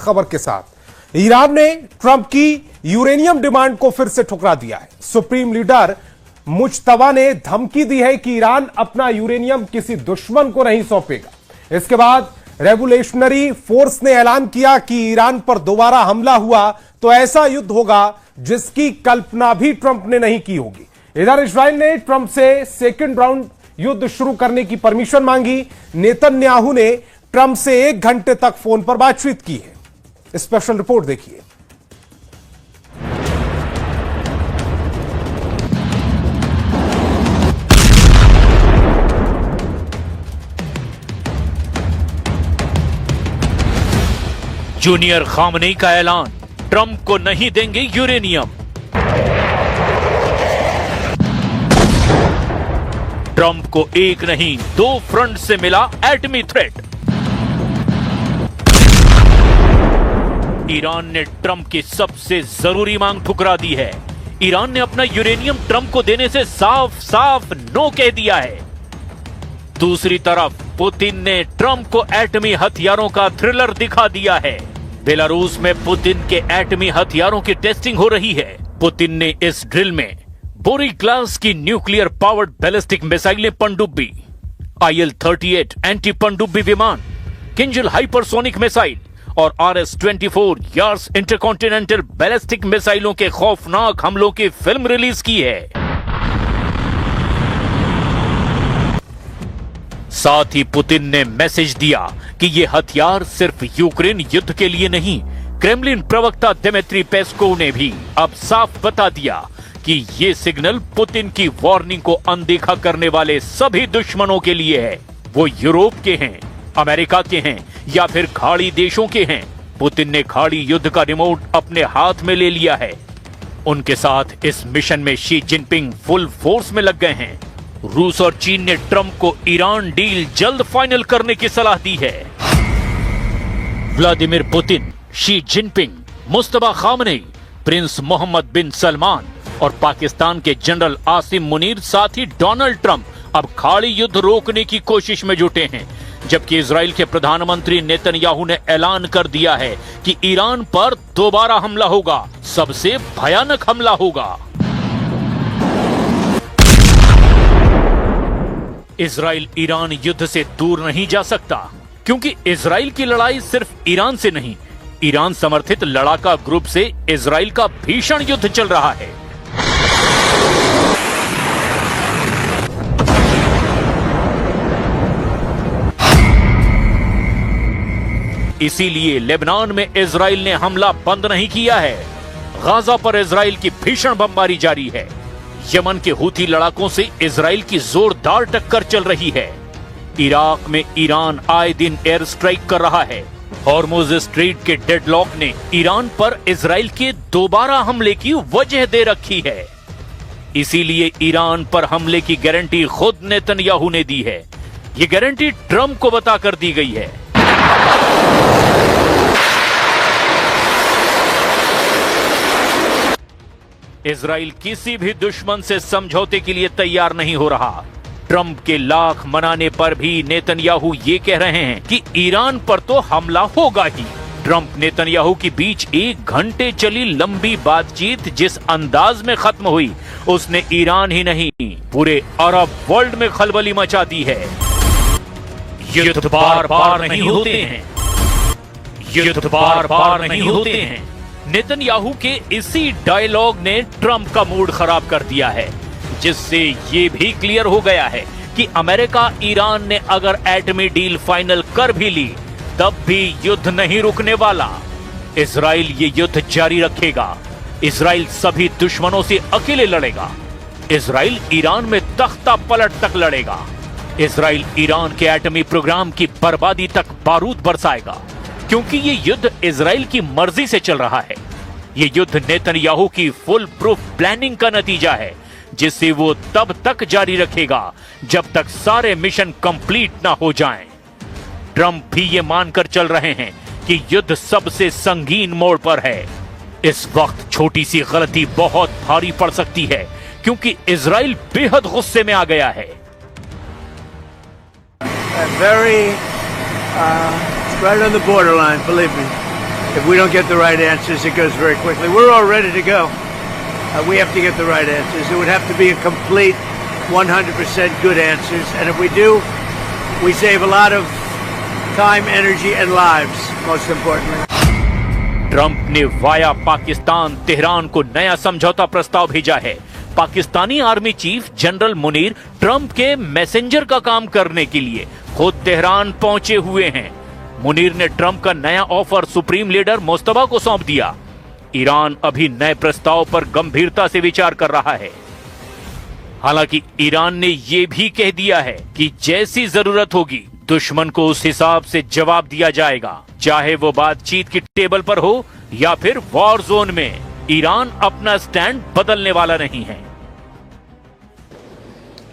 खबर के साथ। ईरान ने ट्रंप की यूरेनियम डिमांड को फिर से ठुकरा दिया है। सुप्रीम लीडर मुज्तबा ने धमकी दी है कि ईरान अपना यूरेनियम किसी दुश्मन को नहीं सौंपेगा। इसके बाद रेवोल्यूशनरी फोर्स ने ऐलान किया कि ईरान पर दोबारा हमला हुआ तो ऐसा युद्ध होगा जिसकी कल्पना भी ट्रंप ने नहीं की होगी। इधर इजराइल ने ट्रंप से सेकेंड राउंड युद्ध शुरू करने की परमिशन मांगी। नेतन्याहू ने ट्रंप से 1 घंटे तक फोन पर बातचीत की है। स्पेशल रिपोर्ट देखिए। जूनियर खामनेई का ऐलान, ट्रंप को नहीं देंगे यूरेनियम। ट्रंप को एक नहीं 2 फ्रंट से मिला एटमी थ्रेट। ईरान ने ट्रंप की सबसे जरूरी मांग ठुकरा दी है। ईरान ने अपना यूरेनियम ट्रंप को देने से साफ साफ नो कह दिया है। दूसरी तरफ पुतिन ने ट्रंप को एटमी हथियारों का थ्रिलर दिखा दिया है। बेलारूस में पुतिन के एटमी हथियारों की टेस्टिंग हो रही है। पुतिन ने इस ड्रिल में बोरी क्लास की न्यूक्लियर पावर्ड बैलिस्टिक मिसाइलें पनडुब्बी, IL-38 एंटी पनडुब्बी विमान, किंजल हाइपरसोनिक मिसाइल और RS-24 यार्स इंटरकॉन्टिनेंटल बैलिस्टिक मिसाइलों के खौफनाक हमलों की फिल्म रिलीज की है। साथ ही पुतिन ने मैसेज दिया कि ये हथियार सिर्फ यूक्रेन युद्ध के लिए नहीं, क्रेमलिन प्रवक्ता दिमित्री पेस्कोव ने भी अब साफ बता दिया कि ये सिग्नल पुतिन की वार्निंग को अनदेखा करने वाले सभी दुश्मनों के लिए है। वो यूरोप के हैं, अमेरिका के हैं या फिर खाड़ी देशों के हैं। पुतिन ने खाड़ी युद्ध का रिमोट अपने हाथ में ले लिया है। उनके साथ इस मिशन में शी जिनपिंग फुल फोर्स में लग गए हैं। रूस और चीन ने ट्रंप को ईरान डील जल्द फाइनल करने की सलाह दी है। Vladimir Putin, Xi Jinping, Mustafa Khamenei, prince Mohammed bin Salman और पाकिस्तान के जनरल आसिम मुनीर, साथ ही डोनाल्ड ट्रंप अब खाड़ी युद्ध रोकने की कोशिश में जुटे हैं। जबकि इजराइल के प्रधानमंत्री नेतन्याहू ने ऐलान कर दिया है कि ईरान पर दोबारा हमला होगा, सबसे भयानक हमला होगा। इजराइल ईरान युद्ध से दूर नहीं जा सकता, क्योंकि इजराइल की लड़ाई सिर्फ ईरान से नहीं, ईरान समर्थित लड़ाका ग्रुप से इजराइल का भीषण युद्ध चल रहा है। इसीलिए लेबनान में इजराइल ने हमला बंद नहीं किया है। गाजा पर इजराइल की भीषण बमबारी जारी है। यमन के हूथी लड़ाकों से इजराइल की जोरदार टक्कर चल रही है। इराक में ईरान आए दिन एयर स्ट्राइक कर रहा है। हॉर्मुज स्ट्रेट के डेडलॉक ने ईरान पर इजराइल के दोबारा हमले की वजह दे रखी है। इसीलिए ईरान पर हमले की गारंटी खुद नेतन्याहू ने दी है। ये गारंटी ट्रंप को बताकर दी गई है। इजराइल किसी भी दुश्मन से समझौते के लिए तैयार नहीं हो रहा। ट्रंप के लाख मनाने पर भी नेतन्याहू ये कह रहे हैं कि ईरान पर तो हमला होगा ही। ट्रंप नेतन्याहू के बीच 1 घंटे चली लंबी बातचीत जिस अंदाज में खत्म हुई, उसने ईरान ही नहीं पूरे अरब वर्ल्ड में खलबली मचा दी है। युद्ध बार बार नहीं होते हैं, युद्ध बार बार नहीं होते हैं। नेतन्याहू के इसी डायलॉग ने ट्रंप का मूड खराब कर दिया है, जिससे ये भी क्लियर हो गया है कि अमेरिका ईरान ने अगर एटमी डील फाइनल कर भी ली, तब भी युद्ध नहीं रुकने वाला। इजराइल ये युद्ध जारी रखेगा। इजराइल सभी दुश्मनों से अकेले लड़ेगा। इजराइल ईरान में तख्ता पलट तक लड़ेगा। इजराइल ईरान के एटमी प्रोग्राम की बर्बादी तक बारूद बरसाएगा, क्योंकि ये युद्ध इजराइल की मर्जी से चल रहा है। ये युद्ध नेतन्याहू की फुल प्रूफ प्लानिंग का नतीजा है, जिसे वो तब तक जारी रखेगा जब तक सारे मिशन कंप्लीट ना हो जाएं। ट्रंप भी ये मानकर चल रहे हैं कि युद्ध सबसे संगीन मोड़ पर है। इस वक्त छोटी सी गलती बहुत भारी पड़ सकती है, क्योंकि इजराइल बेहद गुस्से में आ गया है। Right on the borderline, believe me. If we don't get the right answers, it goes very quickly. We're all ready to go. We have to get the right answers. It would have to be a complete 100% good answers. And if we do, we save a lot of time, energy, and lives, most importantly. Trump ने via Pakistan Tehran को नया समझौता प्रस्ताव भेजा है। Pakistani army chief general Munir Trump के messenger का काम करने के लिए खुद तेहरान पहुंचे हुए हैं। मुनीर ने ट्रंप का नया ऑफर सुप्रीम लीडर मुस्तफा को सौंप दिया। ईरान अभी नए प्रस्ताव पर गंभीरता से विचार कर रहा है। हालांकि ईरान ने यह भी कह दिया है कि जैसी जरूरत होगी दुश्मन को उस हिसाब से जवाब दिया जाएगा, चाहे वो बातचीत की टेबल पर हो या फिर वॉर जोन में। ईरान अपना स्टैंड बदलने वाला नहीं है।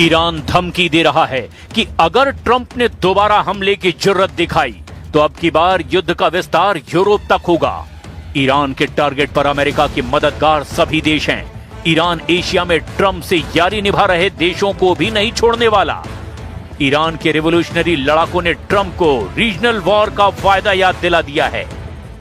ईरान धमकी दे रहा है कि अगर ट्रंप ने दोबारा हमले की जुर्रत दिखाई तो अब की बार युद्ध का विस्तार यूरोप तक होगा। ईरान के टारगेट पर अमेरिका के मददगार सभी देश हैं। ईरान एशिया में ट्रंप से यारी निभा रहे देशों को भी नहीं छोड़ने वाला। ईरान के रिवोल्यूशनरी लड़ाकों ने ट्रंप को रीजनल वॉर का फायदा याद दिला दिया है।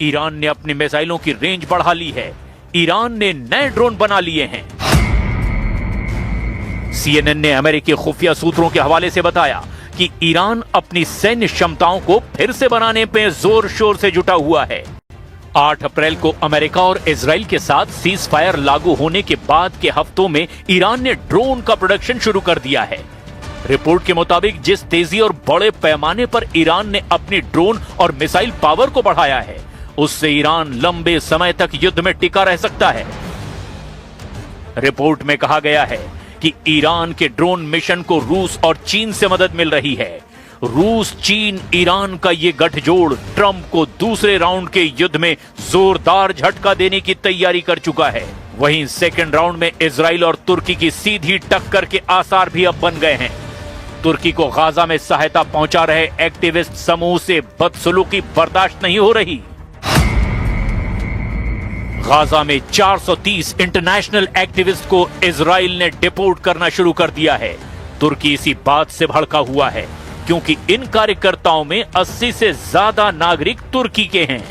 ईरान ने अपनी मिसाइलों की रेंज बढ़ा ली है। ईरान ने नए ड्रोन बना लिए हैं। CNN ने अमेरिकी खुफिया सूत्रों के हवाले से बताया कि ईरान अपनी सैन्य क्षमताओं को फिर से बनाने पे जोर शोर से जुटा हुआ है। 8 अप्रैल को अमेरिका और इजराइल के साथ सीज फायर लागू होने के बाद के हफ्तों में ईरान ने ड्रोन का प्रोडक्शन शुरू कर दिया है। रिपोर्ट के मुताबिक जिस तेजी और बड़े पैमाने पर ईरान ने अपनी ड्रोन और मिसाइल पावर को बढ़ाया है उससे ईरान लंबे समय तक युद्ध में टिका रह सकता है। रिपोर्ट में कहा गया है कि ईरान के ड्रोन मिशन को रूस और चीन से मदद मिल रही है। रूस, चीन, ईरान का ये गठजोड़ ट्रंप को दूसरे राउंड के युद्ध में जोरदार झटका देने की तैयारी कर चुका है। वहीं सेकेंड राउंड में इजराइल और तुर्की की सीधी टक्कर के आसार भी अब बन गए हैं। तुर्की को गाजा में सहायता पहुंचा रहे एक्टिविस्ट समूह से बदसलूकी बर्दाश्त नहीं हो रही। गाजा में 430 इंटरनेशनल एक्टिविस्ट को इजराइल ने डिपोर्ट करना शुरू कर दिया है। तुर्की इसी बात से भड़का हुआ है क्योंकि इन कार्यकर्ताओं में 80 से ज्यादा नागरिक तुर्की के हैं।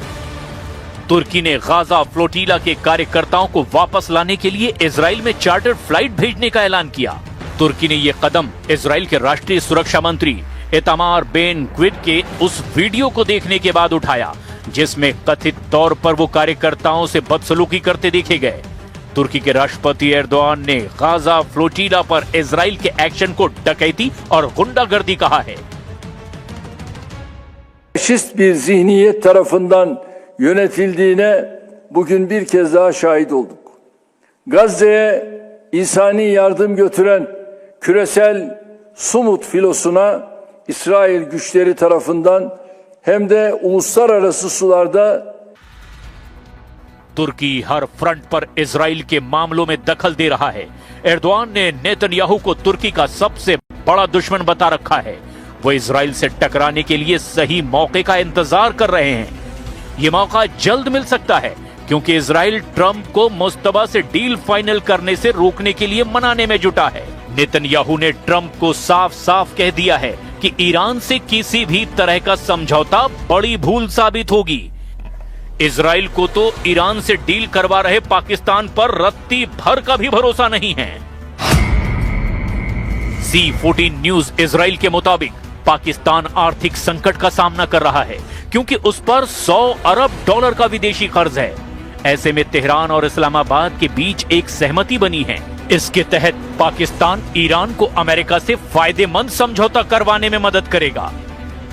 तुर्की ने गाजा फ्लोटीला के कार्यकर्ताओं को वापस लाने के लिए इजराइल में चार्टर्ड फ्लाइट भेजने का ऐलान किया। तुर्की ने यह कदम इजराइल के राष्ट्रीय सुरक्षा मंत्री इतामार बेन ग्विर के उस वीडियो को देखने के बाद उठाया जिसमें कथित तौर पर वो कार्यकर्ताओं से बदसलूकी करते देखे गए। तुर्की के राष्ट्रपति एर्दोआन ने गाजा फ्लोटीला पर इजराइल के एक्शन को डकैती और गुंडागर्दी कहा है। Faşist bir zihniyet tarafından yönetildiğine bugün bir kez daha şahit olduk. Gazze'ye insani yardım götüren küresel Sumut filosuna İsrail güçleri tarafından hem de uluslararası sularda तुर्की हर फ्रंट पर इजराइल के मामलों में दखल दे रहा है। एर्दोआन ने नेतन्याहू को तुर्की का सबसे बड़ा दुश्मन बता रखा है। वो इजराइल से टकराने के लिए सही मौके का इंतजार कर रहे हैं। ये मौका जल्द मिल सकता है क्योंकि इजराइल ट्रंप को मुस्तफा से डील फाइनल करने से रोकने के लिए मनाने में जुटा है। नेतन्याहू ने ट्रंप को साफ साफ कह दिया है कि ईरान से किसी भी तरह का समझौता बड़ी भूल साबित होगी। इजराइल को तो ईरान से डील करवा रहे पाकिस्तान पर रत्ती भर का भी भरोसा नहीं है। C14 न्यूज इजराइल के मुताबिक पाकिस्तान आर्थिक संकट का सामना कर रहा है क्योंकि उस पर $100 अरब का विदेशी कर्ज है। ऐसे में तेहरान और इस्लामाबाद के बीच एक सहमति बनी है। इसके तहत पाकिस्तान ईरान को अमेरिका से फायदेमंद समझौता करवाने में मदद करेगा।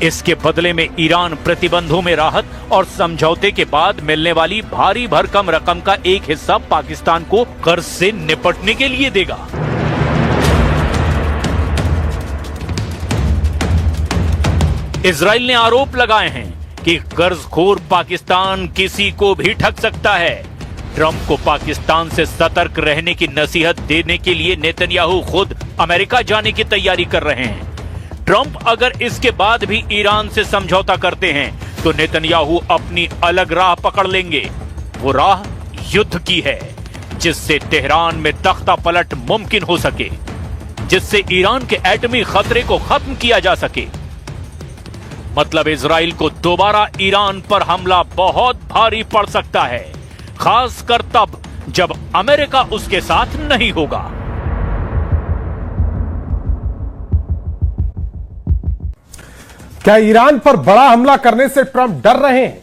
इसके बदले में ईरान प्रतिबंधों में राहत और समझौते के बाद मिलने वाली भारी भरकम रकम का एक हिस्सा पाकिस्तान को कर्ज से निपटने के लिए देगा। इजराइल ने आरोप लगाए हैं कि कर्जखोर पाकिस्तान किसी को भी ठग सकता है। ट्रंप को पाकिस्तान से सतर्क रहने की नसीहत देने के लिए नेतन्याहू खुद अमेरिका जाने की तैयारी कर रहे हैं। ट्रंप अगर इसके बाद भी ईरान से समझौता करते हैं तो नेतन्याहू अपनी अलग राह पकड़ लेंगे। वो राह युद्ध की है, जिससे तेहरान में तख्ता पलट मुमकिन हो सके, जिससे ईरान के एटमी खतरे को खत्म किया जा सके। मतलब इजराइल को दोबारा ईरान पर हमला बहुत भारी पड़ सकता है, खासकर तब जब अमेरिका उसके साथ नहीं होगा। क्या ईरान पर बड़ा हमला करने से ट्रंप डर रहे हैं?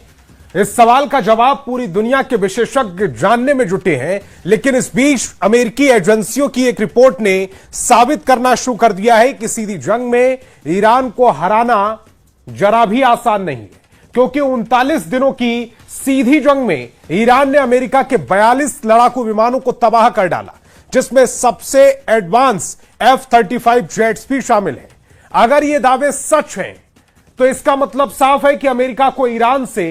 इस सवाल का जवाब पूरी दुनिया के विशेषज्ञ जानने में जुटे हैं, लेकिन इस बीच अमेरिकी एजेंसियों की एक रिपोर्ट ने साबित करना शुरू कर दिया है कि सीधी जंग में ईरान को हराना जरा भी आसान नहीं है, क्योंकि 39 दिनों की सीधी जंग में ईरान ने अमेरिका के 42 लड़ाकू विमानों को तबाह कर डाला, जिसमें सबसे एडवांस F-35 जेट्स भी शामिल हैं। अगर ये दावे सच हैं तो इसका मतलब साफ है कि अमेरिका को ईरान से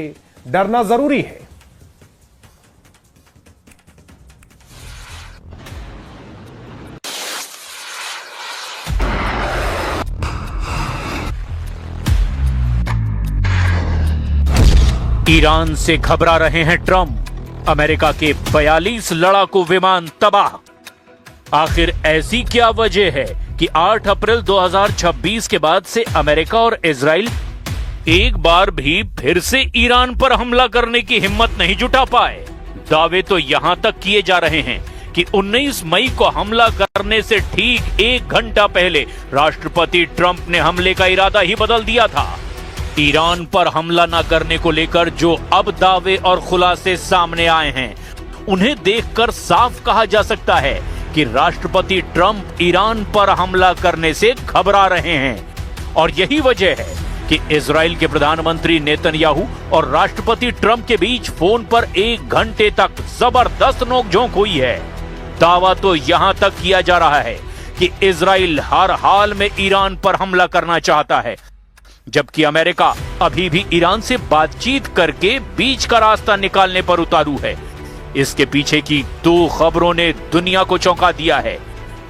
डरना जरूरी है। ईरान से घबरा रहे हैं ट्रंप, अमेरिका के 42 लड़ाकू विमान तबाह। आखिर ऐसी क्या वजह है कि 8 अप्रैल 2026 के बाद से अमेरिका और इजराइल एक बार भी फिर से ईरान पर हमला करने की हिम्मत नहीं जुटा पाए? दावे तो यहां तक किए जा रहे हैं कि 19 मई को हमला करने से ठीक 1 घंटा पहले राष्ट्रपति ट्रंप ने हमले का इरादा ही बदल दिया था। ईरान पर हमला न करने को लेकर जो अब दावे और खुलासे सामने आए हैं, उन्हें देखकर साफ कहा जा सकता है कि राष्ट्रपति ट्रंप ईरान पर हमला करने से घबरा रहे हैं। और यही वजह है कि इजराइल के प्रधानमंत्री नेतन्याहू और राष्ट्रपति ट्रंप के बीच फोन पर 1 घंटे तक जबरदस्त नोकझोंक हुई है। दावा तो यहां तक किया जा रहा है कि इजराइल हर हाल में ईरान पर हमला करना चाहता है, जबकि अमेरिका अभी भी ईरान से बातचीत करके बीच का रास्ता निकालने पर उतारू है। इसके पीछे की 2 खबरों ने दुनिया को चौंका दिया है।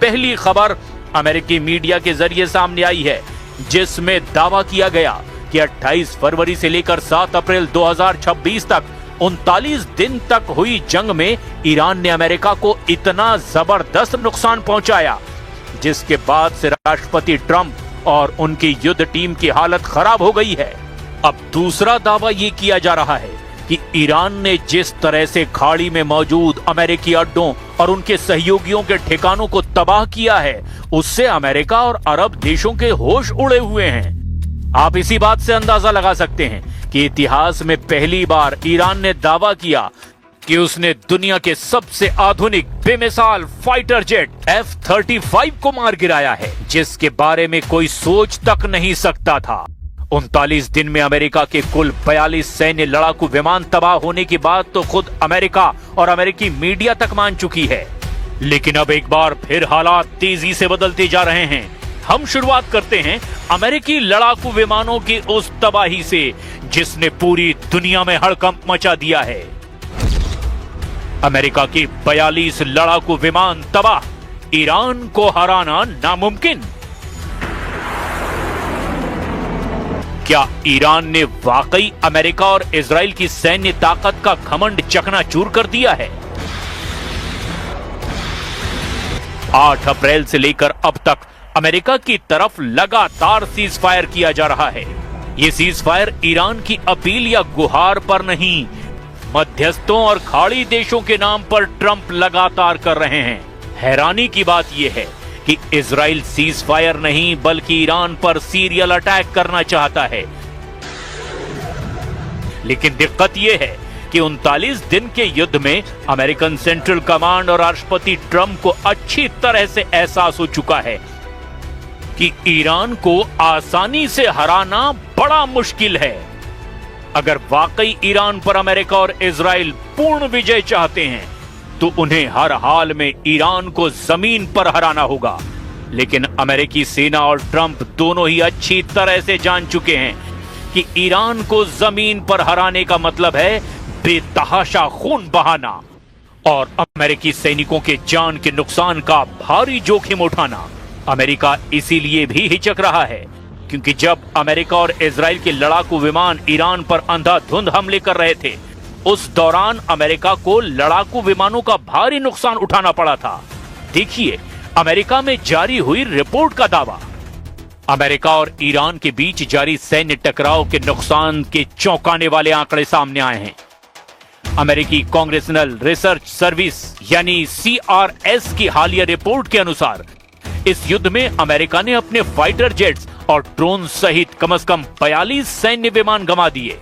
पहली खबर अमेरिकी मीडिया के जरिए सामने आई है, जिसमें दावा किया गया कि 28 फरवरी से लेकर 7 अप्रैल 2026 तक 39 दिन तक हुई जंग में ईरान ने अमेरिका को इतना जबरदस्त नुकसान पहुंचाया, जिसके बाद से राष्ट्रपति ट्रंप और उनकी युद्ध टीम की हालत खराब हो गई है। अब दूसरा दावा यह किया जा रहा है कि ईरान ने जिस तरह से खाड़ी में मौजूद अमेरिकी अड्डों और उनके सहयोगियों के ठिकानों को तबाह किया है, उससे अमेरिका और अरब देशों के होश उड़े हुए हैं। आप इसी बात से अंदाजा लगा सकते हैं कि इतिहास में पहली बार ईरान ने दावा किया कि उसने दुनिया के सबसे आधुनिक बेमिसाल फाइटर जेट F-35 को मार गिराया है, जिसके बारे में कोई सोच तक नहीं सकता था। 39 दिन में अमेरिका के कुल 42 सैन्य लड़ाकू विमान तबाह होने की बात तो खुद अमेरिका और अमेरिकी मीडिया तक मान चुकी है। लेकिन अब एक बार फिर हालात तेजी से बदलते जा रहे हैं। हम शुरुआत करते हैं अमेरिकी लड़ाकू विमानों की उस तबाही से, जिसने पूरी दुनिया में हड़कंप मचा दिया है। अमेरिका की 42 लड़ाकू विमान तबाह, ईरान को हराना नामुमकिन। क्या ईरान ने वाकई अमेरिका और इजराइल की सैन्य ताकत का घमंड चकनाचूर कर दिया है? 8 अप्रैल से लेकर अब तक अमेरिका की तरफ लगातार सीज फायर किया जा रहा है। ये सीज फायर ईरान की अपील या गुहार पर नहीं, मध्यस्थों और खाड़ी देशों के नाम पर ट्रंप लगातार कर रहे हैं। हैरानी की बात यह है कि इजराइल सीज फायर नहीं बल्कि ईरान पर सीरियल अटैक करना चाहता है। लेकिन दिक्कत यह है कि 39 दिन के युद्ध में अमेरिकन सेंट्रल कमांड और राष्ट्रपति ट्रंप को अच्छी तरह से एहसास हो चुका है कि ईरान को आसानी से हराना बड़ा मुश्किल है। अगर वाकई ईरान पर अमेरिका और इजराइल पूर्ण विजय चाहते हैं तो उन्हें हर हाल में ईरान को जमीन पर हराना होगा। लेकिन अमेरिकी सेना और ट्रंप दोनों ही अच्छी तरह से जान चुके हैं कि ईरान को जमीन पर हराने का मतलब है बेतहाशा खून बहाना और अमेरिकी सैनिकों के जान के नुकसान का भारी जोखिम उठाना। अमेरिका इसीलिए भी हिचक रहा है क्योंकि जब अमेरिका और इजराइल के लड़ाकू विमान ईरान पर अंधाधुंध हमले कर रहे थे, उस दौरान अमेरिका को लड़ाकू विमानों का भारी नुकसान उठाना पड़ा था। देखिए अमेरिका में जारी हुई रिपोर्ट का दावा। अमेरिका और ईरान के बीच जारी सैन्य टकराव के नुकसान के चौंकाने वाले आंकड़े सामने आए हैं। अमेरिकी कांग्रेसनल रिसर्च सर्विस यानी CRS की हालिया रिपोर्ट के अनुसार इस युद्ध में अमेरिका ने अपने फाइटर जेट्स और ड्रोन सहित कम से कम 42 सैन्य विमान गंवा दिए।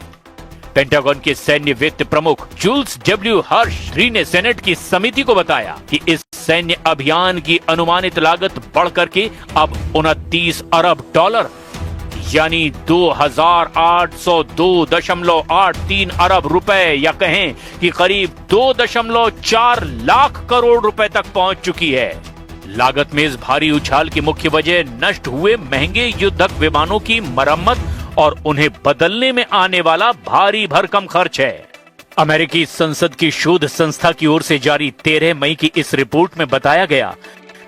पेंटागन के सैन्य वित्त प्रमुख जूल्स W. हर्ष ने सेनेट की समिति को बताया कि इस सैन्य अभियान की अनुमानित लागत बढ़कर के अब $29 अरब यानी 2,802.83 अरब रुपए या कहें कि करीब 2.4 लाख करोड़ रुपए तक पहुंच चुकी है। लागत में इस भारी उछाल की मुख्य वजह नष्ट हुए महंगे युद्धक विमानों की मरम्मत और उन्हें बदलने में आने वाला भारी भरकम खर्च है। अमेरिकी संसद की शोध संस्था की ओर से जारी 13 मई की इस रिपोर्ट में बताया गया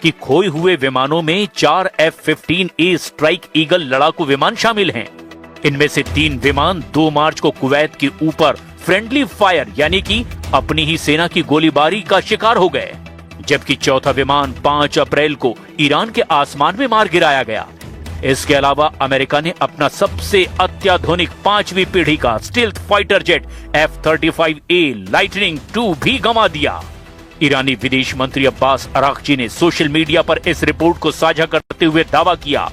कि खोए हुए विमानों में 4 F-15A स्ट्राइक ईगल लड़ाकू विमान शामिल हैं। इनमें से 3 विमान 2 मार्च को कुवैत के ऊपर फ्रेंडली फायर यानी कि अपनी ही सेना की गोलीबारी का शिकार हो गए, जबकि चौथा विमान 5 अप्रैल को ईरान के आसमान में मार गिराया गया। इसके अलावा अमेरिका ने अपना सबसे अत्याधुनिक 5वीं पीढ़ी का stealth fighter jet F-35A lightning II भी गंवा दिया। ईरानी विदेश मंत्री अब्बास अरागची ने सोशल मीडिया पर इस रिपोर्ट को साझा करते हुए दावा किया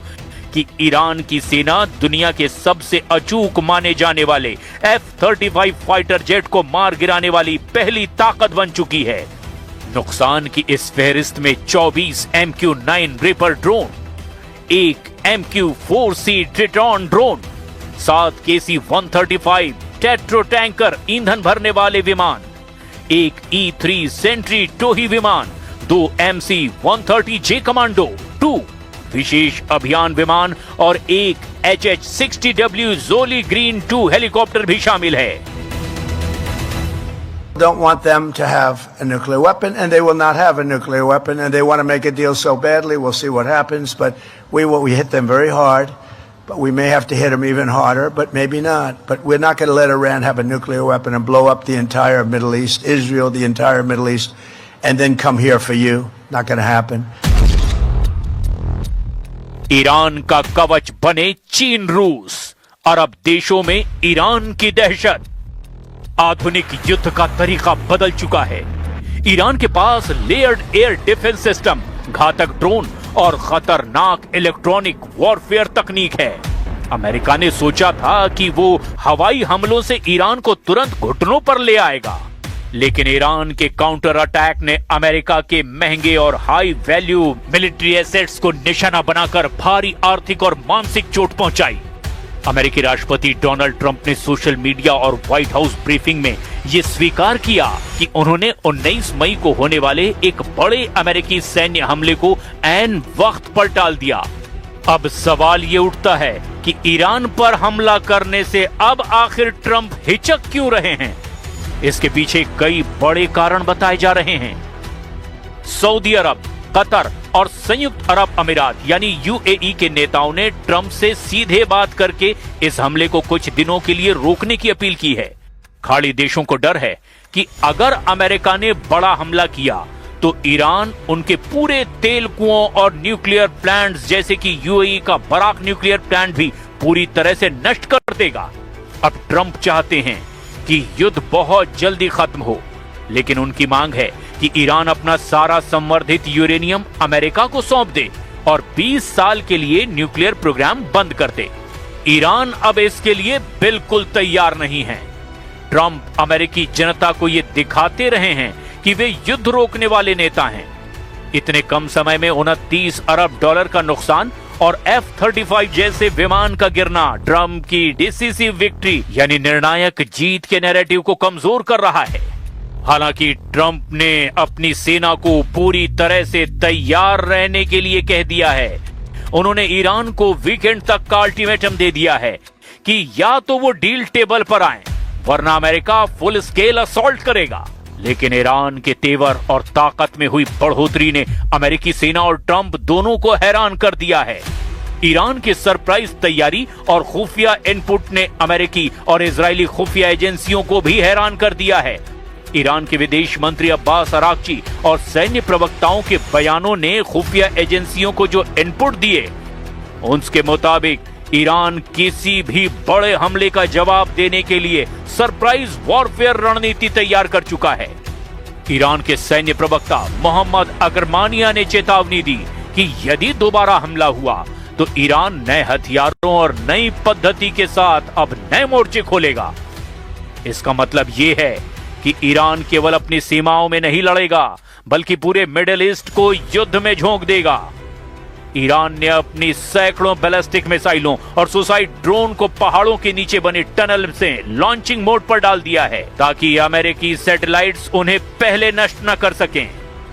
कि ईरान की सेना दुनिया के सबसे अचूक माने जाने वाले F-35 फाइटर जेट को मार गिराने वाली पहली ताकत बन चुकी है। नुकसान की इस फहरिस्त में 24 MQ-9 Reaper drone, 1 MQ-4C Triton drone, 7 KC-135 टेट्रो टैंकर ईंधन भरने वाले विमान, 1 E-3 सेंट्री टोही विमान, 2 MC-130J कमांडो 2 विशेष अभियान विमान और 1 HH-60W जोली ग्रीन 2 हेलीकॉप्टर भी शामिल है। Don't want them to have a nuclear weapon, and they will not have a nuclear weapon, and they want to make a deal so badly. We'll see what happens, but we hit them very hard, but we may have to hit them even harder, but maybe not. But we're not going to let Iran have a nuclear weapon and blow up the entire Middle East, Israel, the entire Middle East, and then come here for you. Not going to happen. Iran का कवच बने चीन, रूस, अरब देशों में Iran की दहशत। आधुनिक युद्ध का तरीका बदल चुका है। ईरान के पास लेयर्ड एयर डिफेंस सिस्टम, घातक ड्रोन और खतरनाक इलेक्ट्रॉनिक वॉरफेयर तकनीक है। अमेरिका ने सोचा था कि वो हवाई हमलों से ईरान को तुरंत घुटनों पर ले आएगा, लेकिन ईरान के काउंटर अटैक ने अमेरिका के महंगे और हाई वैल्यू मिलिट्री एसेट्स को निशाना बनाकर भारी आर्थिक और मानसिक चोट पहुंचाई। अमेरिकी राष्ट्रपति डोनाल्ड ट्रंप ने सोशल मीडिया और व्हाइट हाउस ब्रीफिंग में यह स्वीकार किया कि उन्होंने 19 मई को होने वाले एक बड़े अमेरिकी सैन्य हमले को ऐन वक्त पर टाल दिया। अब सवाल ये उठता है कि ईरान पर हमला करने से अब आखिर ट्रंप हिचक क्यों रहे हैं? इसके पीछे कई बड़े कारण बताए जा रहे हैं। सऊदी अरब, कतर और संयुक्त अरब अमीरात यानी UAE के नेताओं ने ट्रंप से सीधे बात करके इस हमले को कुछ दिनों के लिए रोकने की अपील की है। खाड़ी देशों को डर है कि अगर अमेरिका ने बड़ा हमला किया तो ईरान उनके पूरे तेल कुओं और न्यूक्लियर प्लांट्स जैसे कि UAE का बराक न्यूक्लियर प्लांट भी पूरी तरह से नष्ट कर देगा। अब ट्रंप चाहते हैं कि युद्ध बहुत जल्दी खत्म हो, लेकिन उनकी मांग है कि ईरान अपना सारा संवर्धित यूरेनियम अमेरिका को सौंप दे और 20 साल के लिए न्यूक्लियर प्रोग्राम बंद कर दे। ईरान अब इसके लिए बिल्कुल तैयार नहीं है। ट्रंप अमेरिकी जनता को ये दिखाते रहे हैं कि वे युद्ध रोकने वाले नेता हैं। इतने कम समय में $29 अरब का नुकसान और F-35 जैसे विमान का गिरना ट्रंप की डिसिसिव विक्ट्री यानी निर्णायक जीत के नैरेटिव को कमजोर कर रहा है। हालांकि ट्रंप ने अपनी सेना को पूरी तरह से तैयार रहने के लिए कह दिया है। उन्होंने ईरान को वीकेंड तक का अल्टीमेटम दे दिया है कि या तो वो डील टेबल पर आए वरना अमेरिका फुल स्केल असॉल्ट करेगा। लेकिन ईरान के तेवर और ताकत में हुई बढ़ोतरी ने अमेरिकी सेना और ट्रंप दोनों को हैरान कर दिया है। ईरान की सरप्राइज तैयारी और खुफिया इनपुट ने अमेरिकी और इजरायली खुफिया एजेंसियों को भी हैरान कर दिया है। ईरान के विदेश मंत्री अब्बास अराक्ची और सैन्य प्रवक्ताओं के बयानों ने खुफिया एजेंसियों को जो इनपुट दिए उसके मुताबिक ईरान किसी भी बड़े हमले का जवाब देने के लिए सरप्राइज वॉरफेयर रणनीति तैयार कर चुका है। ईरान के सैन्य प्रवक्ता मोहम्मद अगरमानिया ने चेतावनी दी कि यदि दोबारा हमला हुआ तो ईरान नए हथियारों और नई पद्धति के साथ अब नए मोर्चे खोलेगा। इसका मतलब यह है कि ईरान केवल अपनी सीमाओं में नहीं लड़ेगा बल्कि पूरे मिडिल ईस्ट को युद्ध में झोंक देगा। ईरान ने अपनी सैकड़ों बैलिस्टिक मिसाइलों और सुसाइड ड्रोन को पहाड़ों के नीचे बने टनल से लॉन्चिंग मोड पर डाल दिया है ताकि अमेरिकी सैटेलाइट्स उन्हें पहले नष्ट न कर सकें।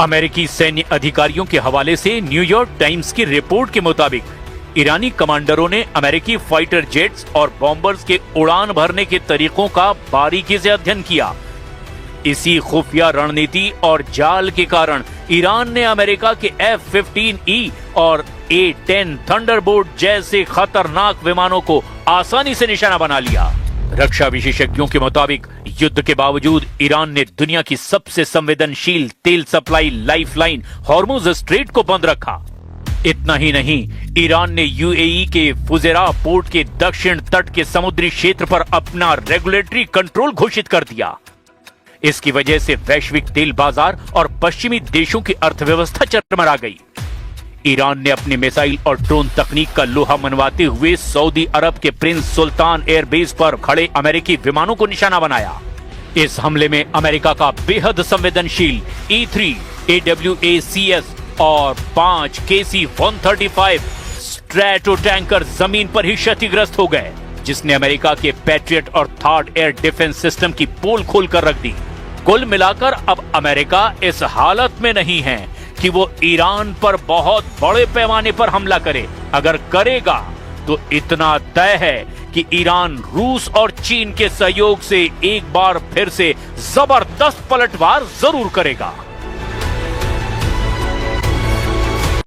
अमेरिकी सैन्य अधिकारियों के हवाले से न्यूयॉर्क टाइम्स की रिपोर्ट के मुताबिक ईरानी कमांडरों ने अमेरिकी फाइटर जेट्स और बॉम्बर्स के उड़ान भरने के तरीकों का बारीकी से अध्ययन किया। इसी खुफिया रणनीति और जाल के कारण ईरान ने अमेरिका के F-15E और A-10 थंडरबोल्ट जैसे खतरनाक विमानों को आसानी से निशाना बना लिया। रक्षा विशेषज्ञों के मुताबिक युद्ध के बावजूद ईरान ने दुनिया की सबसे संवेदनशील तेल सप्लाई लाइफलाइन हॉर्मुज स्ट्रेट को बंद रखा। इतना ही नहीं, ईरान ने यूएई के फुजेरा पोर्ट के दक्षिण तट के समुद्री क्षेत्र पर अपना रेगुलेटरी कंट्रोल घोषित कर दिया। इसकी वजह से वैश्विक तेल बाजार और पश्चिमी देशों की अर्थव्यवस्था चरमरा गई। ईरान ने अपनी मिसाइल और ड्रोन तकनीक का लोहा मनवाते हुए सऊदी अरब के प्रिंस सुल्तान एयरबेस पर खड़े अमेरिकी विमानों को निशाना बनाया। इस हमले में अमेरिका का बेहद संवेदनशील E-3 AWACS और 5 KC-135 स्ट्रैटो टैंकर जमीन पर ही क्षतिग्रस्त हो गए, जिसने अमेरिका के पैट्रियट और थर्ड एयर डिफेंस सिस्टम की पोल खोलकर रख दी। कुल मिलाकर अब अमेरिका इस हालत में नहीं है कि वो ईरान पर बहुत बड़े पैमाने पर हमला करे। अगर करेगा तो इतना तय है कि ईरान रूस और चीन के सहयोग से एक बार फिर से जबरदस्त पलटवार जरूर करेगा।